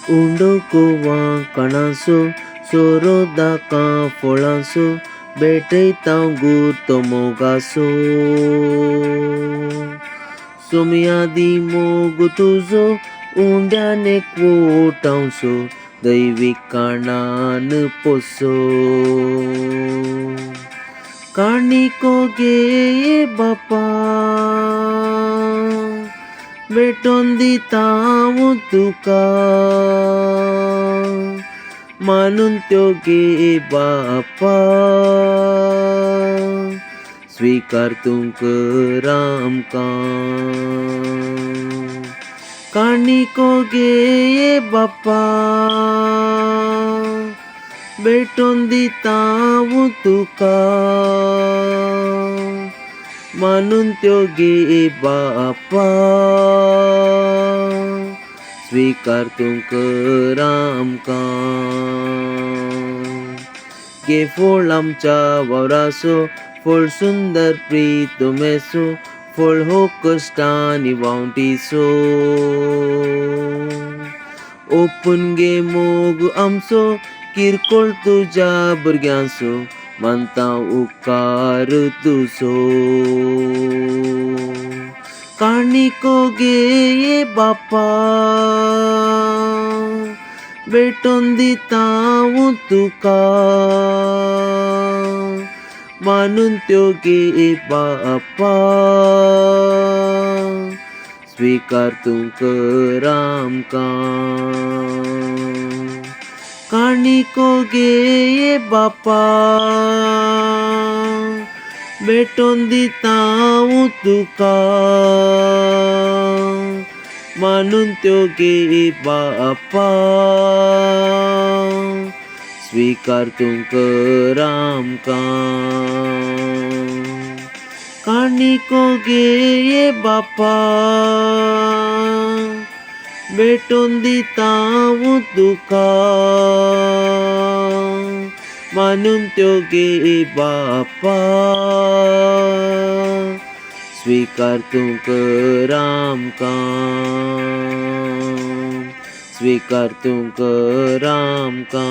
उंडको वांकणासो सोरोदाका फळांसो बेटयता गुर्तो मोगासो सोमयादी मोग तुजो उंड्यान एकवटांसो दैवीक कारणान पोसो काणिको गे बापा भेटोन दिता हांव तुका मानून त्यो गे बापा स्वीकार तूं कर आमकां काणिको गे बापा भेटोन दिता हांव तुका मानून त्यो गे बापा स्वीकार तूं कर आमकां गे फळ आमच्या वावरासो फळ सुंदर प्रीत मेसो फळ हो कश्टांनी वावटीसो ओपून गे मोग आमचो किरकोळ तुज्या भुरग्यांचो मानता उपकार तुजो काणिको गे बापा भेटोन दिता हांव तुका मानून त्यो गे बापा स्वीकार तूं कर आमकां काणिको गे बापा भेटोन दिता हांव तुका मानून त्यो गे बापा स्वीकार तूं कर आमकां काणिको गे बापा भेटोन दिता हांव तुका मानून त्यो गे बापा स्वीकार तूं कर आमकां स्वीकार तूं कर आमकां